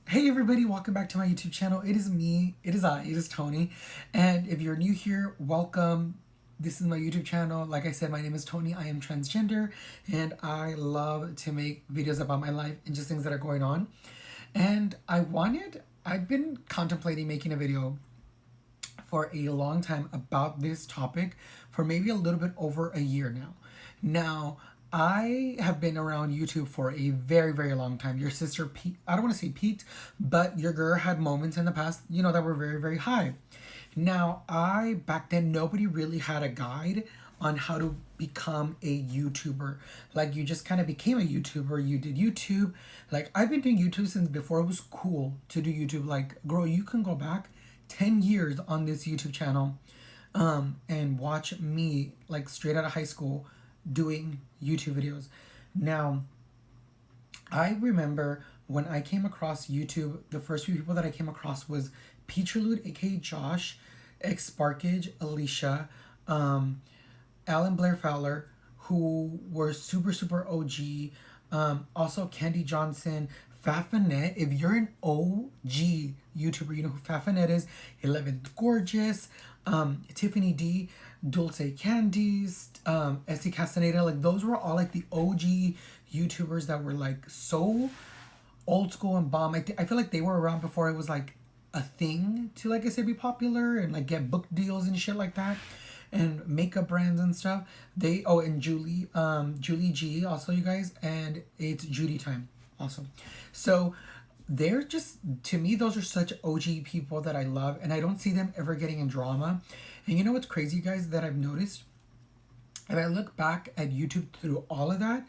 Hey everybody, welcome back to my YouTube channel. It is me, it is Tony. And if you're new here, welcome. This is my YouTube channel. Like I said, my name is Tony. I am transgender and I love to make videos about my life and just things that are going on. And I've been contemplating making a video for a long time about this topic for maybe a little bit over a year now. Now, I have been around YouTube for a very, very long time. Your sister peaked, I don't want to say peaked, but your girl had moments in the past, that were very, very high. Now, back then, nobody really had a guide on how to become a YouTuber. Like, you just kind of became a YouTuber. You did YouTube. Like, I've been doing YouTube since before it was cool to do YouTube. Like, girl, you can go back 10 years on this YouTube channel and watch me, like, straight out of high school doing YouTube videos. Now, I remember when I came across YouTube, the first few people that I came across was Peacherlude, aka Josh, X Sparkage, Alicia, Alan Blair Fowler, who were super, super OG. Also, Candy Johnson, Fafanet. If you're an OG YouTuber, you know who Fafanet is. 11th Gorgeous, Tiffany D, Dulce Candies, Essie Castaneda. Like, those were all like the OG YouTubers that were like so old school and bomb. I feel like they were around before it was like a thing to, like I said, be popular and like get book deals and shit like that, and makeup brands and stuff. And Julie G also, you guys, and it's Judy time also. So they're just, to me, those are such OG people that I love, and I don't see them ever getting in drama. And you know what's crazy, guys, that I've noticed? If I look back at YouTube through all of that,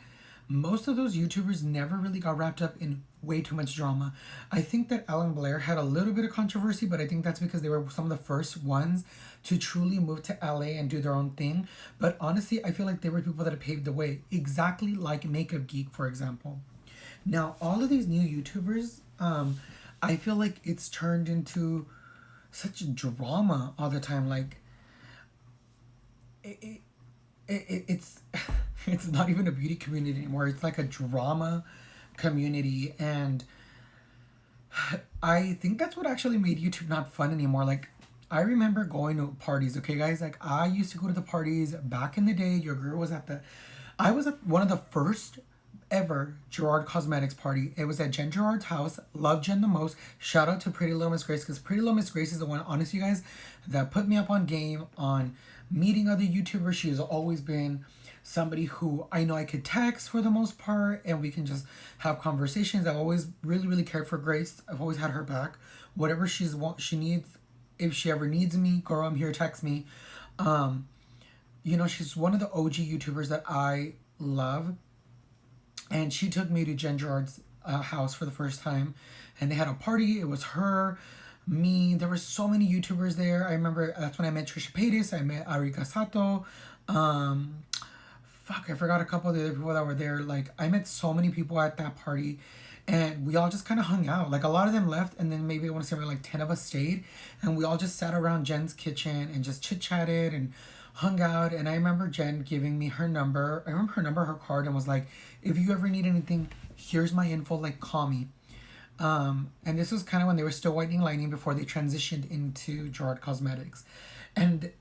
most of those YouTubers never really got wrapped up in way too much drama. I think that Alan Blair had a little bit of controversy, but I think that's because they were some of the first ones to truly move to LA and do their own thing. But honestly, I feel like they were people that have paved the way, exactly like Makeup Geek, for example. Now, all of these new YouTubers, I feel like it's turned into such drama all the time. Like, it's it's not even a beauty community anymore. It's like a drama community, and I think that's what actually made YouTube not fun anymore. Like, I remember going to parties, okay, guys? Like, I used to go to the parties back in the day. Your girl was I was at one of the first ever Gerard Cosmetics party. It was at Jen Gerard's house. Love Jen the most. Shout out to Pretty Little Miss Grace, because Pretty Little Miss Grace is the one, honestly, you guys, that put me up on game on meeting other YouTubers. She has always been somebody who I know I could text for the most part, and we can just have conversations. I've always really, really cared for Grace. I've always had her back. Whatever she needs, if she ever needs me, girl, I'm here, text me. She's one of the OG YouTubers that I love. And she took me to Jen Gerard's house for the first time. And they had a party. It was her, me. There were so many YouTubers there. I remember that's when I met Trisha Paytas. I met Arika Sato. I forgot a couple of the other people that were there. Like, I met so many people at that party. And we all just kind of hung out. Like, a lot of them left. And then maybe, I want to say, like 10 of us stayed. And we all just sat around Jen's kitchen and just chit-chatted and hung out. And I remember Jen giving me her number. I remember her card, and was like, if you ever need anything, here's my info, like, call me. And this was kind of when they were still Whitening Lightning before they transitioned into Gerard Cosmetics. And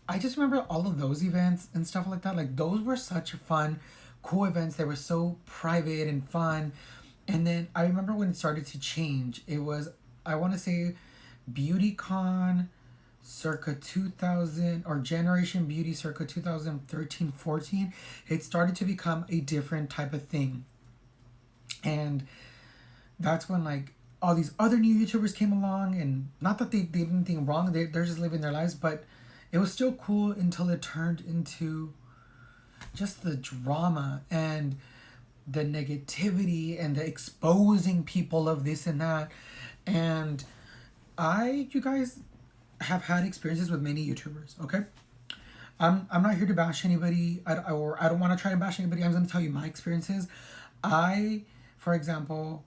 I just remember all of those events and stuff like that. Like, those were such fun, cool events. They were so private and fun. And then I remember when it started to change. It was, I want to say, BeautyCon circa 2000, or Generation Beauty circa 2013-14. It started to become a different type of thing. And that's when, like, all these other new YouTubers came along, and not that they did anything wrong, they're just living their lives, but it was still cool until it turned into just the drama and the negativity and the exposing people of this and that. And you guys have had experiences with many YouTubers, okay? I'm not here to bash anybody, or I don't want to try to bash anybody. I'm going to tell you my experiences. For example,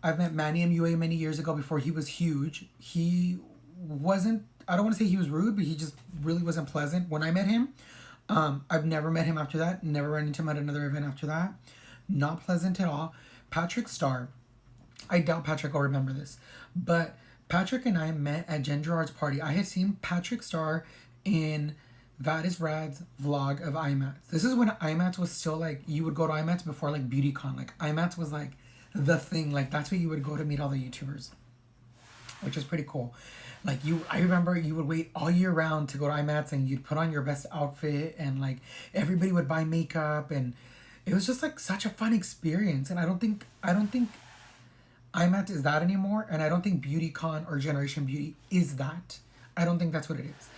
I've met Manny MUA many years ago before he was huge. He wasn't, I don't want to say he was rude, but he just really wasn't pleasant when I met him. I've never met him after that. Never ran into him at another event after that. Not pleasant at all. Patrick Starr. I doubt Patrick will remember this, but Patrick and I met at Jen Gerard's party. I had seen Patrick Starr in That Is Rad's vlog of IMATS. This is when IMATS was still like, you would go to IMATS before like BeautyCon. Like IMATS was like the thing. Like that's where you would go to meet all the YouTubers, which is pretty cool. Like I remember you would wait all year round to go to IMATS and you'd put on your best outfit and like everybody would buy makeup and it was just like such a fun experience. And I don't think IMAT is that anymore, and I don't think BeautyCon or Generation Beauty is that. I don't think that's what it is.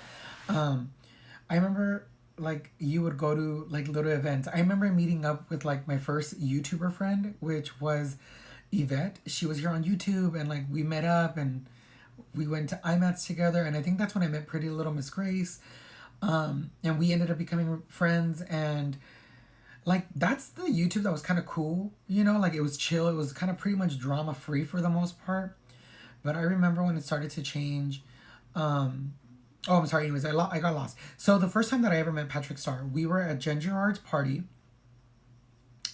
I remember like you would go to like little events. I remember meeting up with like my first YouTuber friend, which was Yvette. She was here on YouTube, and like we met up and we went to IMATs together, and I think that's when I met Pretty Little Miss Grace. And we ended up becoming friends, and like that's the YouTube that was kind of cool, you know, like it was chill, it was kind of pretty much drama free for the most part. But I remember when it started to change. Oh, I'm sorry. Anyways, I got lost. So the first time that I ever met Patrick Starr, we were at Jen Gerard's party.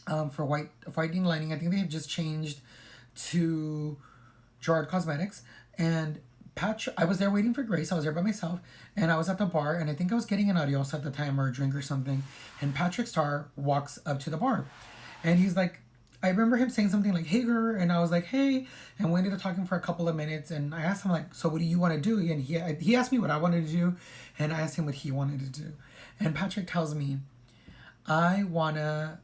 For whitening lining. I think they had just changed to Gerard Cosmetics, and I was there waiting for Grace. I was there by myself, and I was at the bar, and I think I was getting an adios at the time or a drink or something. And Patrick Starr walks up to the bar, and he's like, I remember him saying something like, "Hey, girl," and I was like, "Hey," and we ended up talking for a couple of minutes. And I asked him like, "So what do you want to do?" And he asked me what I wanted to do, and I asked him what he wanted to do. And Patrick tells me, "I wanna,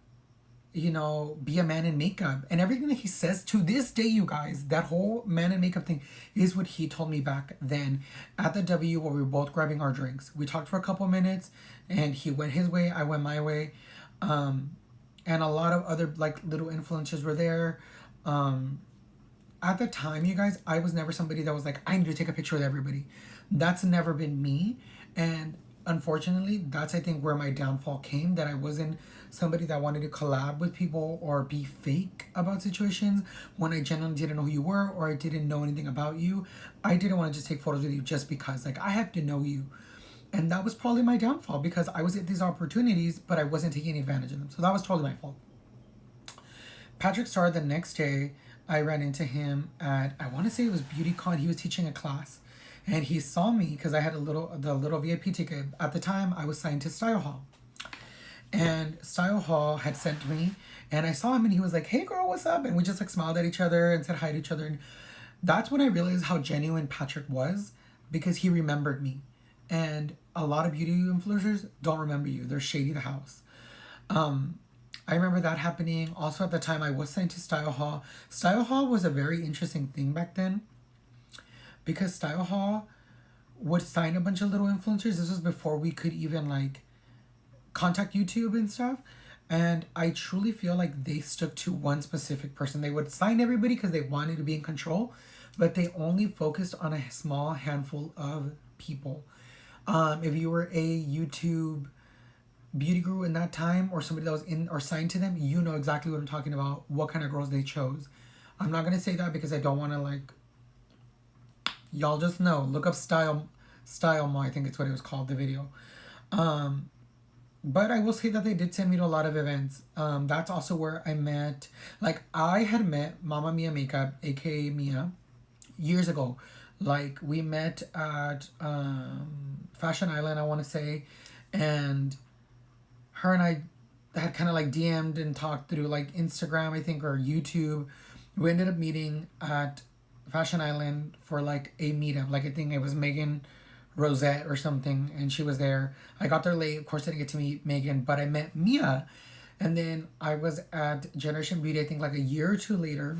be a man in makeup." And everything that he says to this day, you guys, that whole man in makeup thing is what he told me back then at the W where we were both grabbing our drinks. We talked for a couple minutes and he went his way, I went my way. And a lot of other like little influencers were there. At the time, you guys, I was never somebody that was like, I need to take a picture with everybody. That's never been me. And unfortunately, that's I think where my downfall came, that I wasn't somebody that wanted to collab with people or be fake about situations when I genuinely didn't know who you were or I didn't know anything about you. I didn't want to just take photos with you just because. Like I have to know you. And that was probably my downfall because I was at these opportunities, but I wasn't taking advantage of them. So that was totally my fault. Patrick Starr, the next day, I ran into him at, I want to say it was BeautyCon. He was teaching a class. And he saw me because I had the little VIP ticket. At the time, I was signed to Style Hall. And Style Hall had sent me, and I saw him, and he was like, "Hey, girl, what's up?" And we just like smiled at each other and said hi to each other. And that's when I realized how genuine Patrick was, because he remembered me. And a lot of beauty influencers don't remember you. They're shady the house. I remember that happening. Also, at the time, I was signed to Style Hall. Style Hall was a very interesting thing back then, because Style Hall would sign a bunch of little influencers. This was before we could even like contact YouTube and stuff. And I truly feel like they stuck to one specific person. They would sign everybody because they wanted to be in control, but they only focused on a small handful of people. If you were a YouTube beauty guru in that time or somebody that was in or signed to them, you know exactly what I'm talking about, what kind of girls they chose. I'm not going to say that because I don't want to like, y'all just know, look up Style Mo, I think it's what it was called, the video. But I will say that they did send me to a lot of events. That's also where I met, like I had met Mama Mia Makeup, aka Mia, years ago. Like we met at Fashion Island, I want to say, and her and I had kind of like DM'd and talked through like Instagram, I think, or YouTube. We ended up meeting at Fashion Island for like a meetup. Like I think it was Megan Rosette or something, and she was there. I got there late. Of course, I didn't get to meet Megan, but I met Mia. And then I was at Generation Beauty, I think like a year or two later.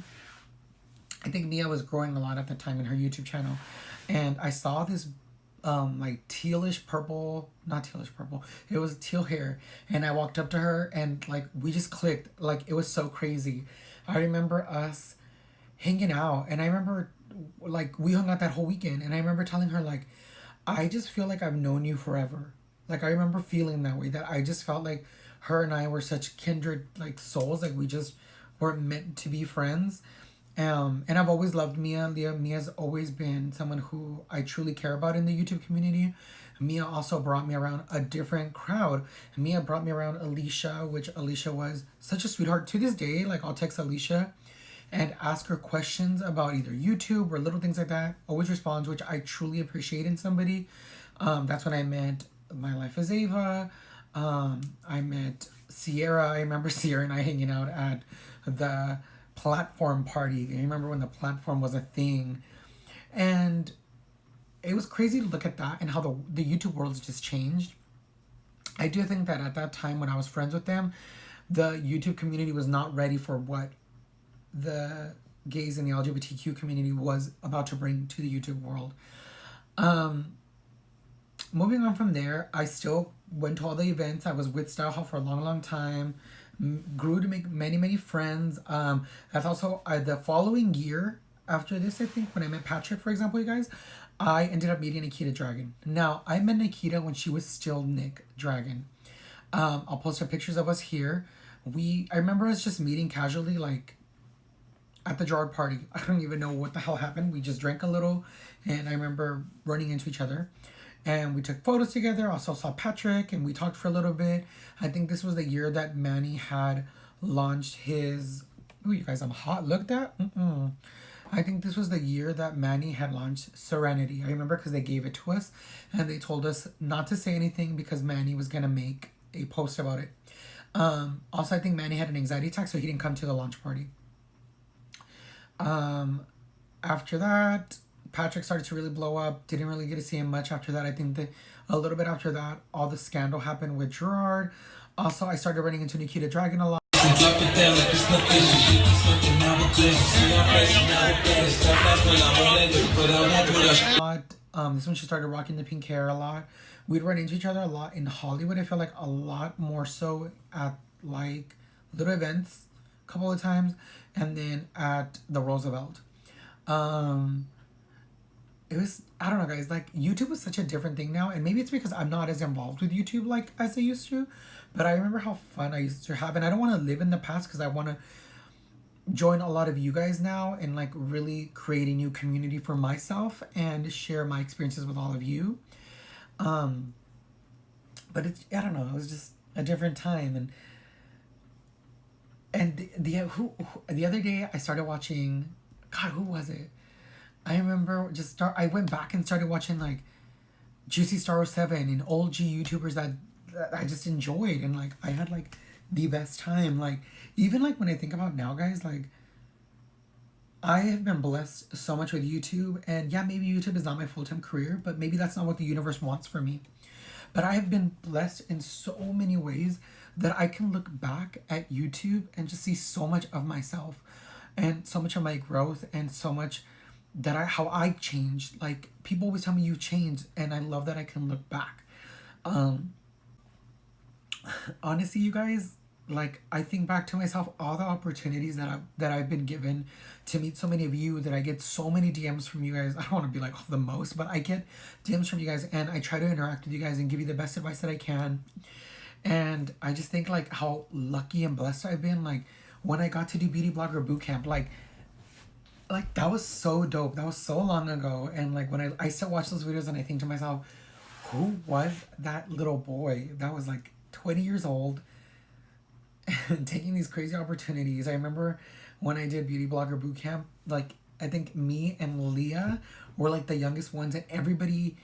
I think Mia was growing a lot at the time in her YouTube channel. And I saw this like tealish purple, not tealish purple, it was teal hair. And I walked up to her and like we just clicked. Like it was so crazy. I remember us hanging out, and I remember like we hung out that whole weekend, and I remember telling her like, I just feel like I've known you forever. Like I remember feeling that way, that I just felt like her and I were such kindred like souls, like we just were meant to be friends. And I've always loved Mia. Mia's always been someone who I truly care about in the YouTube community. Mia also brought me around a different crowd. Mia brought me around Alicia, which Alicia was such a sweetheart. To this day, like I'll text Alicia and ask her questions about either YouTube or little things like that. Always responds, which I truly appreciate in somebody. That's when I met My Life as Ava. I met Sierra. I remember Sierra and I hanging out at the platform party. I remember when the platform was a thing. And it was crazy to look at that and how the YouTube world's just changed. I do think that at that time when I was friends with them, the YouTube community was not ready for what the gays and the LGBTQ community was about to bring to the YouTube world. Moving on from there, I still went to all the events. I was with Starr for a long, long time. Grew to make many, many friends. That's also the following year after this, I think, when I met Patrick, for example, you guys, I ended up meeting Nikita Dragon. Now, I met Nikita when she was still Nick Dragon. I'll post her pictures of us here. I remember us just meeting casually, like, at the Gerard party. I don't even know what the hell happened. We just drank a little, and I remember running into each other. And we took photos together. Also saw Patrick, and we talked for a little bit. I think this was the year that Manny had launched his... Ooh, you guys, I'm hot. Look at that. I think this was the year that Manny had launched Serenity. I remember because they gave it to us, and they told us not to say anything because Manny was going to make a post about it. Also, I think Manny had an anxiety attack, so he didn't come to the launch party. After that, Patrick started to really blow up. Didn't really get to see him much after that. I think that a little bit after that, all the scandal happened with Gerard. Also, I started running into Nikita Dragon a lot. This when she started rocking the pink hair a lot. We'd run into each other a lot in Hollywood. I feel like a lot more so at like little events a couple of times, and then at the Roosevelt. It was, I don't know, guys, like YouTube is such a different thing now, and maybe it's because I'm not as involved with YouTube like as I used to, but I remember how fun I used to have, and I don't want to live in the past because I want to join a lot of you guys now and like really create a new community for myself and share my experiences with all of you. But it's, I don't know, it was just a different time. And the other day I started watching, God, who was it? I remember I went back and started watching like Juicy Star 07 and old G YouTubers that I just enjoyed, and like I had like the best time. Like even like when I think about now, guys, like I have been blessed so much with YouTube, and yeah, maybe YouTube is not my full-time career, but maybe that's not what the universe wants for me. But I have been blessed in so many ways that I can look back at YouTube and just see so much of myself and so much of my growth and so much that how I changed. Like people always tell me you changed, and I love that I can look back. Honestly, you guys, like I think back to myself, all the opportunities that I've been given to meet so many of you, that I get so many DMs from you guys. I don't want to be like the most, but I get DMs from you guys, and I try to interact with you guys and give you the best advice that I can. And I just think like how lucky and blessed I've been. Like when I got to do Beauty Blogger Bootcamp, like that was so dope. That was so long ago. And like when I still watch those videos and I think to myself, who was that little boy that was like 20 years old and taking these crazy opportunities? I remember when I did Beauty Blogger Bootcamp, like I think me and Leah were like the youngest ones, and everybody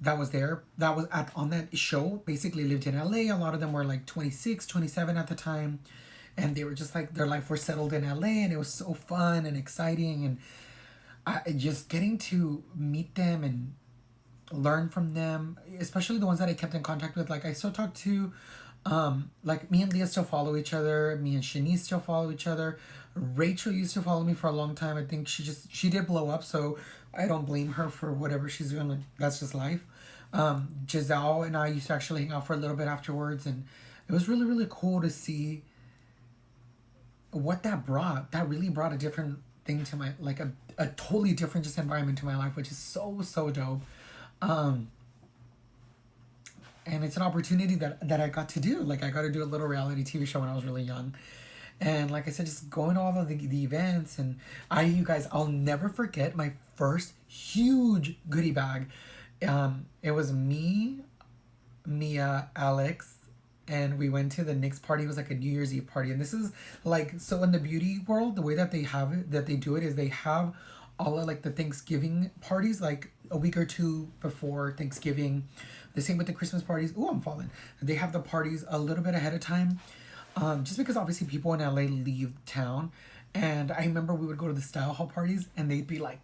that was there that was on that show basically lived in LA. A lot of them were like 26, 27 at the time. And they were just like, their life was settled in LA, and it was so fun and exciting. And I just getting to meet them and learn from them, especially the ones that I kept in contact with. Like I still talk to, like me and Leah still follow each other. Me and Shanice still follow each other. Rachel used to follow me for a long time. I think she did blow up, so I don't blame her for whatever she's doing. Like, that's just life. Giselle and I used to actually hang out for a little bit afterwards, and it was really, really cool to see what that really brought a different thing to my, like a totally different just environment to my life, which is so dope. And it's an opportunity that I got to do. Like I got to do a little reality TV show when I was really young. And like I said, just going to all of the events, and you guys, I'll never forget my first huge goodie bag. It was me, Mia, Alex, and we went to the NYX party. It was like a New Year's Eve party. And this is like, so in the beauty world, the way that they have it, that they do it is they have all of like the Thanksgiving parties like a week or two before Thanksgiving. The same with the Christmas parties. Oh, I'm falling. They have the parties a little bit ahead of time. Just because obviously people in LA leave town. And I remember we would go to the style hall parties and they'd be like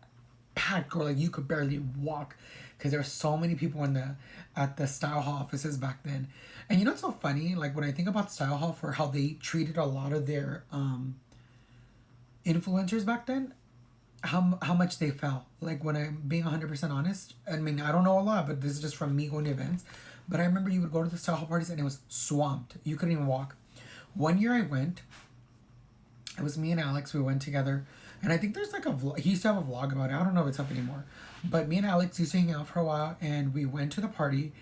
packed, or like you could barely walk because there were so many people in the at the style hall offices back then. And you know what's so funny? Like when I think about style hall for how they treated a lot of their influencers back then, how much they fell. Like when I'm being 100% honest, I mean I don't know a lot, but this is just from me going to events. But I remember you would go to the style hall parties and it was swamped. You couldn't even walk. One year I went. It was me and Alex. We went together, and I think there's like a vlog. He used to have a vlog about it. I don't know if it's up anymore, but me and Alex used to hang out for a while, and we went to the party,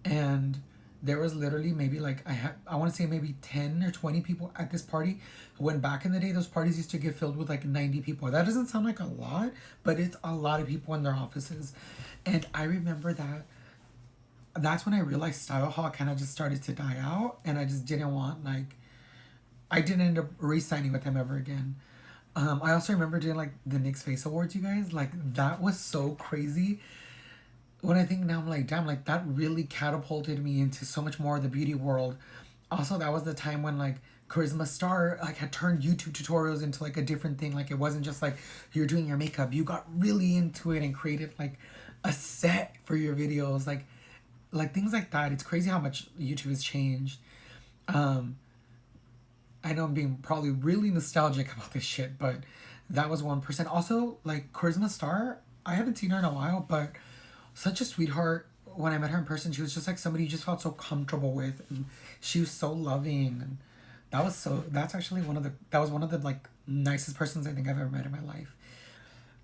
and there was literally maybe like I want to say maybe 10 or 20 people at this party. When back in the day those parties used to get filled with like 90 people. That doesn't sound like a lot, but it's a lot of people in their offices. And I remember that that's when I realized Style Hall kind of just started to die out, and I just didn't want like I didn't end up re-signing with him ever again. I also remember doing like the NYX Face Awards, you guys. Like that was so crazy. When I think now, I'm like, damn, like that really catapulted me into so much more of the beauty world. Also, that was the time when like Charisma Starr like had turned YouTube tutorials into like a different thing. Like it wasn't just like you're doing your makeup. You got really into it and created like a set for your videos. Like things like that. It's crazy how much YouTube has changed. I know I'm being probably really nostalgic about this shit, but that was 1%. Also, like Charisma Starr, I haven't seen her in a while, but such a sweetheart. When I met her in person, she was just like somebody you just felt so comfortable with, and she was so loving, and that's actually that was one of the like nicest persons I think I've ever met in my life.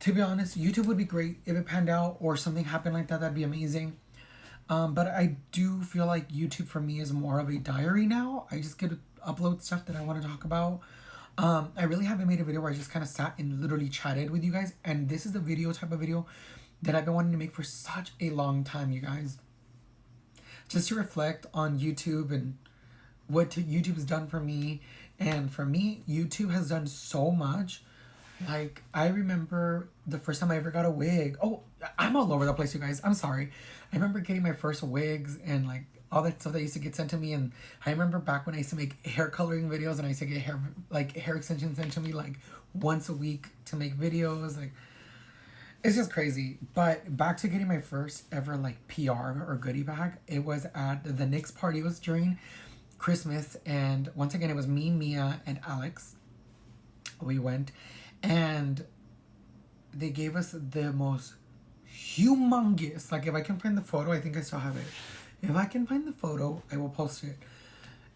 To be honest, YouTube would be great if it panned out or something happened like that. That'd be amazing. But I do feel like YouTube for me is more of a diary now. I just get to upload stuff that I want to talk about. I really haven't made a video where I just kind of sat and literally chatted with you guys. And this is the video type of video that I've been wanting to make for such a long time, you guys. Just to reflect on YouTube and what YouTube's done for me. And for me, YouTube has done so much. Like, I remember the first time I ever got a wig. Oh, I'm all over the place, you guys. I'm sorry. I remember getting my first wigs and, like, all that stuff that used to get sent to me. And I remember back when I used to make hair coloring videos and I used to get hair extensions sent to me, like, once a week to make videos. Like, it's just crazy. But back to getting my first ever, like, PR or goodie bag. It was at the NYX party. It was during Christmas. And once again, it was me, Mia, and Alex. We went. And they gave us the most humongous, like if I can find the photo, I think I still have it. If I can find the photo, I will post it.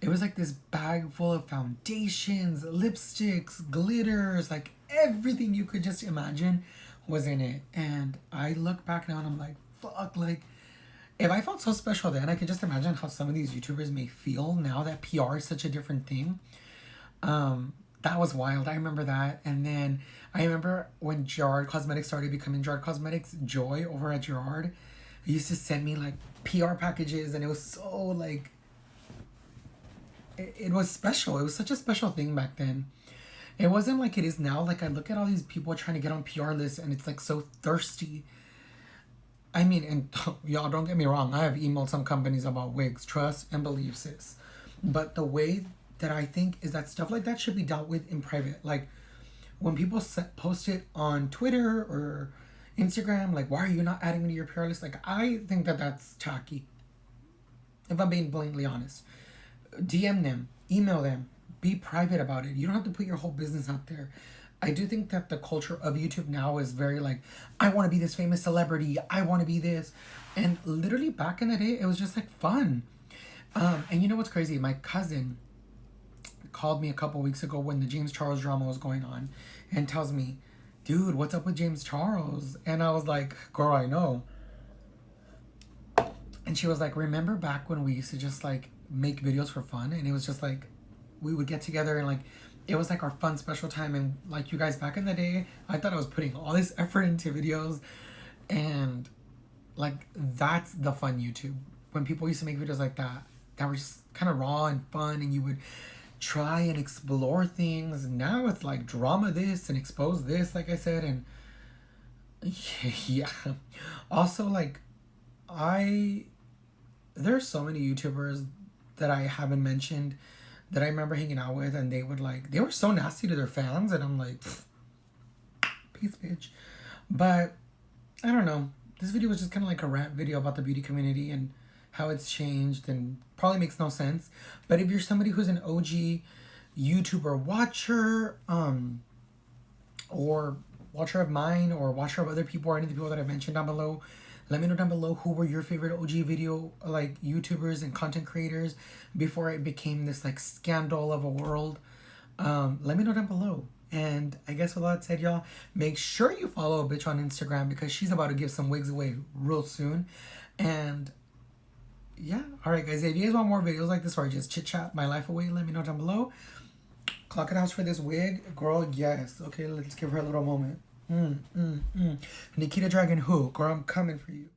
It was like this bag full of foundations, lipsticks, glitters, like everything you could just imagine was in it. And I look back now and I'm like, fuck, like if I felt so special then, I could just imagine how some of these YouTubers may feel now that PR is such a different thing. That was wild. I remember that. And then I remember when Gerard Cosmetics started becoming Gerard Cosmetics, Joy over at Gerard used to send me like PR packages, and it was so like it was special. It was such a special thing back then. It wasn't like it is now. Like I look at all these people trying to get on PR lists and it's like so thirsty. I mean, and y'all don't get me wrong, I have emailed some companies about wigs, trust and believe, sis. But the way that I think is that stuff like that should be dealt with in private. Like when people post it on Twitter or Instagram, like why are you not adding me to your PR list? Like I think that that's tacky. If I'm being blatantly honest, DM them, email them, be private about it. You don't have to put your whole business out there. I do think that the culture of YouTube now is very like, I want to be this famous celebrity. I want to be this. And literally back in the day, it was just like fun. And you know what's crazy? My cousin called me a couple weeks ago when the James Charles drama was going on and tells me, dude, what's up with James Charles? And I was like, girl, I know. And she was like, remember back when we used to just like make videos for fun? And it was just like, we would get together and like, it was like our fun special time. And like you guys back in the day, I thought I was putting all this effort into videos. And like, that's the fun YouTube. When people used to make videos like that, that were just kind of raw and fun, and you would try and explore things. Now it's like drama this and expose this, like I said, and yeah. Also, like, I there's so many YouTubers that I haven't mentioned that I remember hanging out with, and they were so nasty to their fans, and I'm like, peace, bitch. But I don't know. This video was just kind of like a rant video about the beauty community and how it's changed, and probably makes no sense. But if you're somebody who's an OG YouTuber watcher, or watcher of mine, or watcher of other people, or any of the people that I mentioned down below, let me know down below who were your favorite OG video like YouTubers and content creators before it became this like scandal of a world. Let me know down below. And I guess with all that said, y'all, make sure you follow a bitch on Instagram, because she's about to give some wigs away real soon. And yeah, alright guys, if you guys want more videos like this, or just chit chat my life away, let me know down below. Clock it house for this wig, girl. Yes. Okay, let's give her a little moment. Nikita Dragon, who? Girl, I'm coming for you.